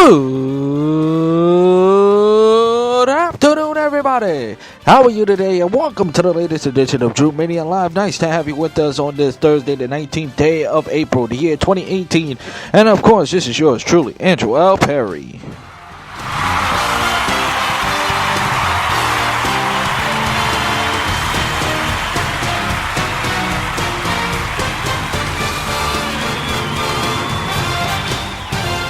Good afternoon, everybody. How are you today? And welcome to the latest edition of Drew Mania Live. Nice to have you with us on this Thursday, the 19th day of April, the year 2018. And of course, this is yours truly, Andrew L. Perry.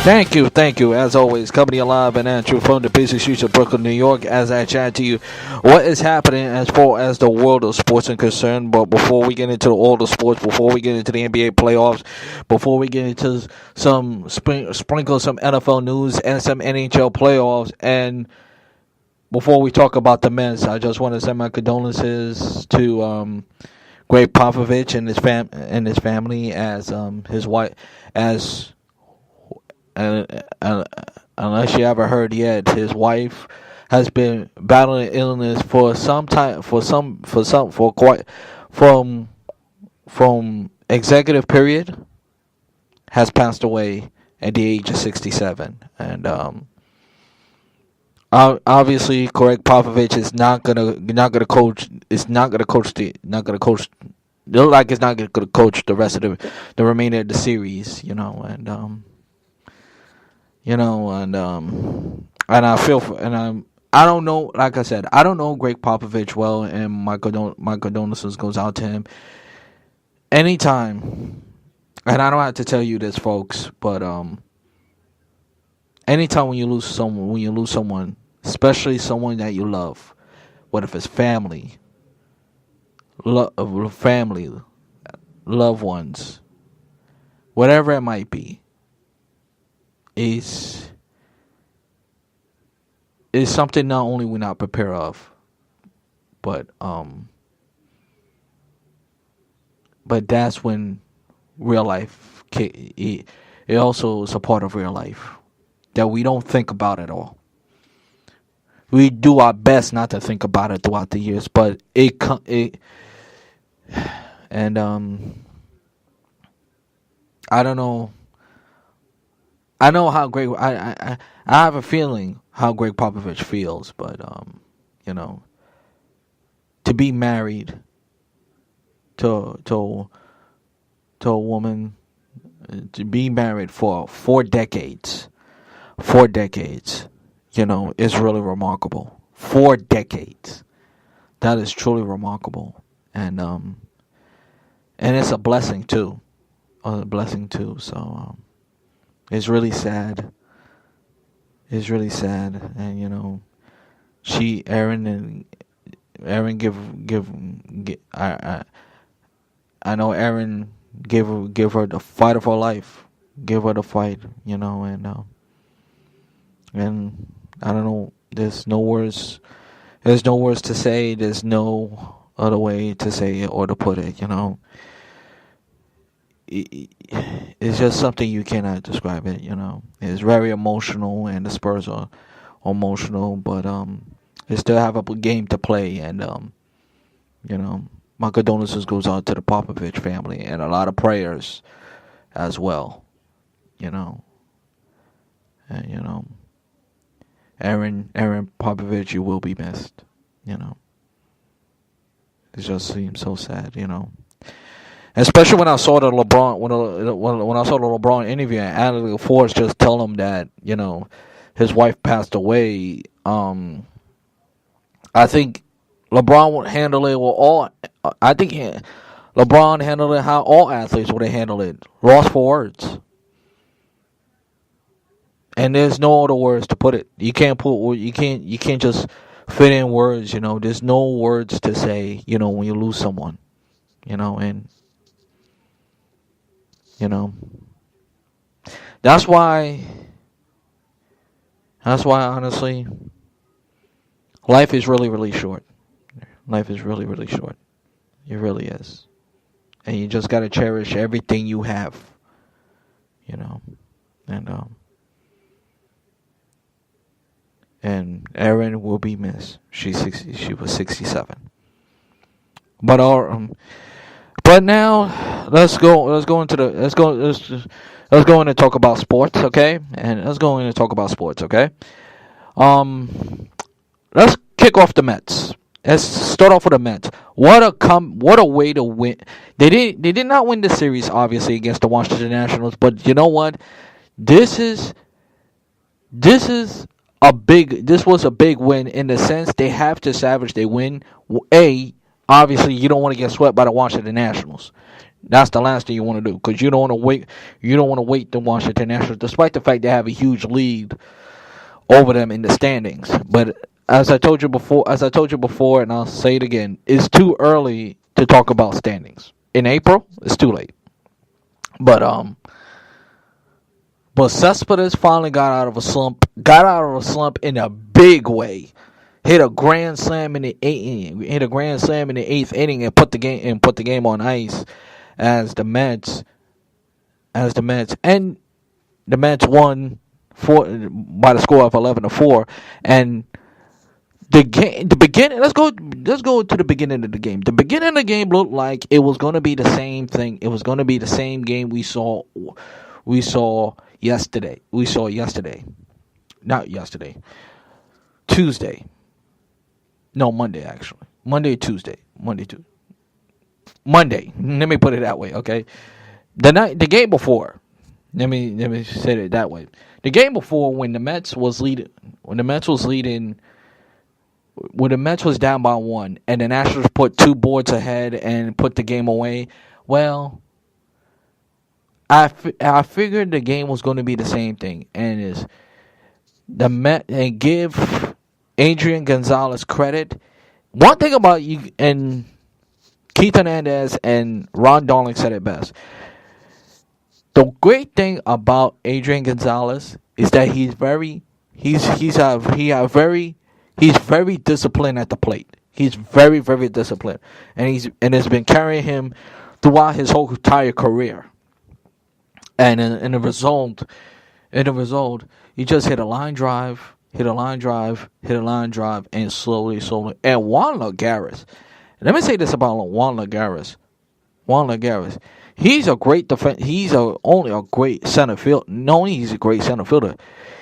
Thank you, as always, coming alive and at you from the busy streets of Brooklyn, New York, as I chat to you what is happening as far as the world of sports is concerned. But before we get into all the sports, before we get into the NBA playoffs, before we get into some sprinkle some NFL news and some NHL playoffs, and before we talk about the men's, I just want to send my condolences to Greg Popovich and his family, as his wife, as unless you ever heard yet, his wife has been battling illness for some time, from executive period, has passed away at the age of 67, and obviously Greg Popovich is not gonna coach. Look like he's not gonna coach the rest of the remainder of the series, and I feel for, and I don't know, like I said, I don't know Greg Popovich well, and my condolences goes out to him. Anytime, and I don't have to tell you this, folks, but anytime when you lose someone, especially someone that you love, what if it's family, loved ones, whatever it might be, is something not only we're not prepared of, but that's when real life, it also is a part of real life that we don't think about at all. We do our best not to think about it throughout the years, but and I don't know. I know how I have a feeling how Greg Popovich feels, but to be married to a woman, to be married for 4 decades, is really remarkable. 4 decades, that is truly remarkable, and it's a blessing too, So. It's really sad. And Erin I know Erin give her the fight of her life, give her the fight, and I don't know. There's no words to say. There's no other way to say it or to put it. it's just something you cannot describe it. It's very emotional, and the Spurs are emotional, but they still have a game to play, and my condolences goes out to the Popovich family, and a lot of prayers as well. And Erin Popovich, you will be missed. It just seems so sad. Especially when I saw the LeBron when I saw the LeBron interview, and Adley Force just tell him that his wife passed away. I think LeBron would handle it with all. I think LeBron handled it how all athletes would have handled it. Lost for words. And there's no other words to put it. You can't just fit in words. There's no words to say. When you lose someone. And that's why honestly, life is really, really short. Life is really, really short. It really is. And you just gotta cherish everything you have. And Erin will be missed. She was 67. But now let's go in and talk about sports, okay? And let's go in and talk about sports, okay? Let's kick off the Mets. Let's start off with the Mets. What a way to win. They did not win the series, obviously, against the Washington Nationals, but you know what? This was a big win in the sense they have to salvage their win. Obviously, you don't want to get swept by the Washington Nationals. That's the last thing you want to do, because you don't want to wait. You don't want to wait the Washington Nationals, despite the fact they have a huge lead over them in the standings. But as I told you before, and I'll say it again, it's too early to talk about standings. In April, it's too late. But Cespedes finally got out of a slump in a big way. Hit a grand slam in the eighth inning and put the game on ice as the Mets won by the score of 11-4. And the beginning. Let's go to the beginning of the game. The beginning of the game looked like it was going to be the same thing. It was going to be the same game we saw yesterday. Not yesterday. Tuesday. No, Monday, actually. Monday, Tuesday. Monday. Let me put it that way, okay? The game before. Let me say it that way. The game before, when the Mets was down by 1, and the Nationals put 2 boards ahead and put the game away, well, I figured the game was going to be the same thing, and give Adrian Gonzalez credit. One thing about you, and Keith Hernandez and Ron Darling said it best. The great thing about Adrian Gonzalez is that he's very disciplined at the plate. He's very, very disciplined, and it's been carrying him throughout his whole entire career. And in the result, he just hit a line drive, and slowly. And Juan Lagares. Let me say this about Juan Lagares. He's a great defense. He's only a great center field. No, he's a great center fielder.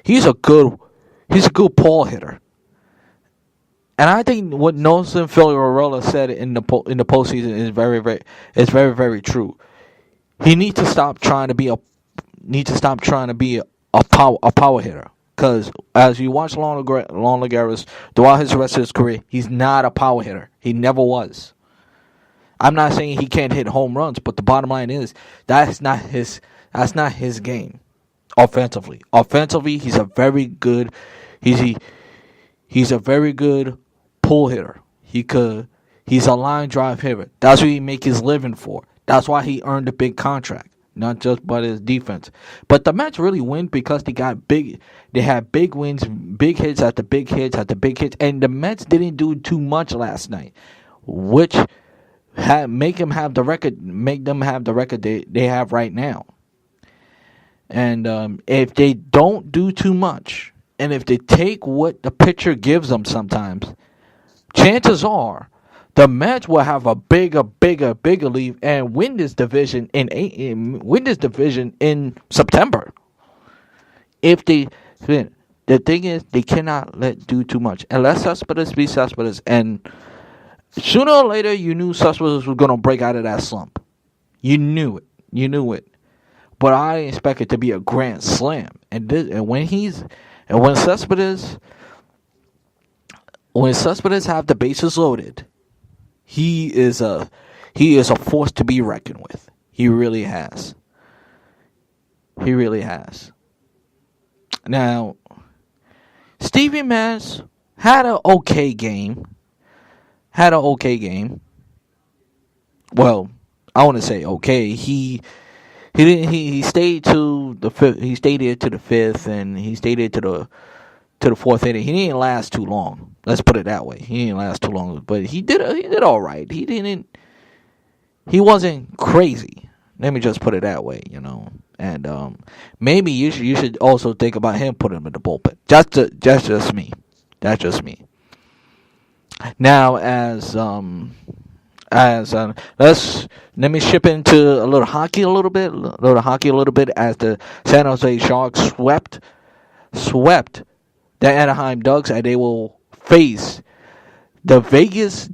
He's a good ball hitter. And I think what Nelson Figueroa said in the postseason is very, very true. He needs to stop trying to be a power hitter. Because as you watch Lon Lagares throughout his rest of his career, he's not a power hitter. He never was. I'm not saying he can't hit home runs, but the bottom line is that's not his game. Offensively, he's a very good pull hitter. He's a line drive hitter. That's what he make his living for. That's why he earned a big contract. Not just by his defense. But the Mets really win because they had big wins, big hits after big hits. And the Mets didn't do too much last night, which make them have the record they have right now. And if they don't do too much, and if they take what the pitcher gives them sometimes, chances are the Mets will have a bigger lead and win this division in September. If they, the thing is, they cannot do too much and let Cespedes be Cespedes. And sooner or later, you knew Cespedes was gonna break out of that slump. You knew it. But I expect it to be a grand slam. And when Cespedes have the bases loaded, he is a force to be reckoned with. He really has. Now, Stevie Matz had an okay game. Well, I want to say okay. He stayed to the fifth. He stayed here to the fifth, and he stayed here to the fourth inning. He didn't last too long. Let's put it that way. He didn't last too long, but he did all right. He wasn't crazy. Let me just put it that way, And maybe you should also think about him putting him in the bullpen. That's just me. Now, let me ship into a little hockey a little bit as the San Jose Sharks swept the Anaheim Ducks, and they will face the Vegas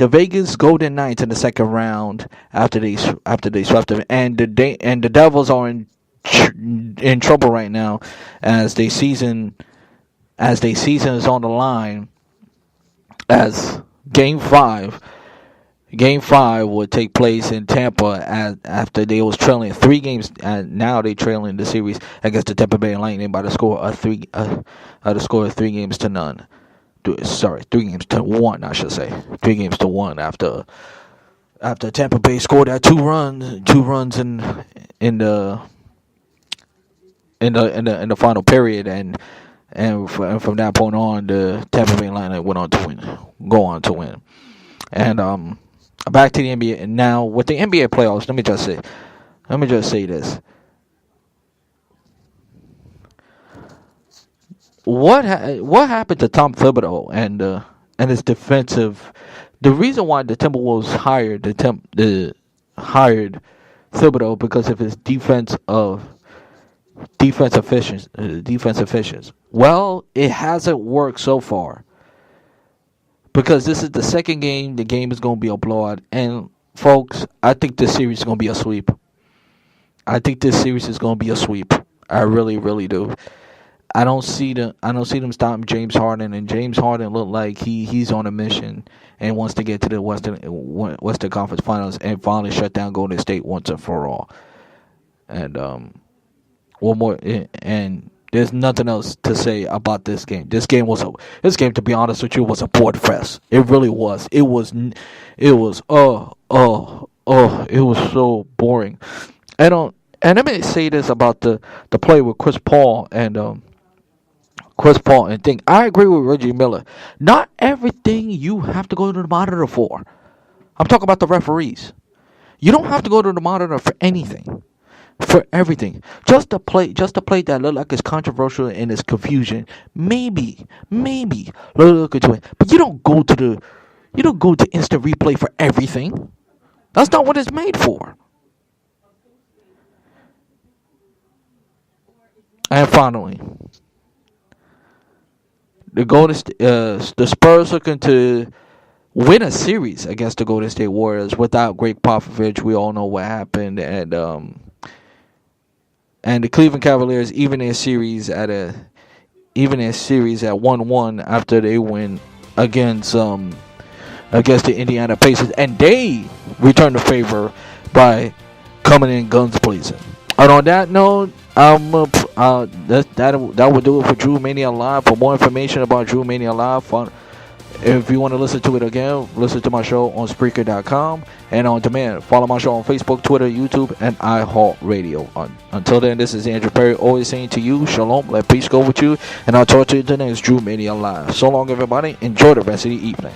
Golden Knights in the second round after they swept them, and the Devils are in trouble right now as their season is on the line, as Game 5 would take place in Tampa after they was trailing 3 games, and now they trailing the series against the Tampa Bay Lightning by the score of 3 games to none. 3 games to 1, I should say. 3 games to 1 after Tampa Bay scored that 2 runs in the final period, and from that point on, the Tampa Bay Lightning go on to win. And back to the NBA. And now with the NBA playoffs, let me just say this. What happened to Tom Thibodeau and his defensive? The reason why the Timberwolves hired Thibodeau because of his defense efficiency. Well, it hasn't worked so far, because this is the second game. The game is going to be a blowout, and folks, I think this series is going to be a sweep. I really, really do. I don't see them stopping James Harden, and James Harden looked like he's on a mission and wants to get to the Western Conference Finals and finally shut down Golden State once and for all. And one more, and there's nothing else to say about this game. This game, to be honest with you, was a board fest. It really was. It was so boring. And let me say this about the play with Chris Paul and think. I agree with Reggie Miller. Not everything you have to go to the monitor for. I'm talking about the referees. You don't have to go to the monitor for anything. For everything. Just a play that look like it's controversial and it's confusion. Maybe look into it. But you don't go to instant replay for everything. That's not what it's made for. And finally, the Spurs looking to win a series against the Golden State Warriors without Greg Popovich. We all know what happened, and the Cleveland Cavaliers even their series at 1-1 after they win against the Indiana Pacers, and they return the favor by coming in guns blazing. And on that note, that will do it for Drew Mania Live. For more information about Drew Mania Live, if you want to listen to it again, listen to my show on Spreaker.com and on demand. Follow my show on Facebook, Twitter, YouTube, and iHeartRadio. Until then, this is Andrew Perry, always saying to you, shalom, let peace go with you, and I'll talk to you the next Drew Mania Live. So long, everybody. Enjoy the rest of the evening.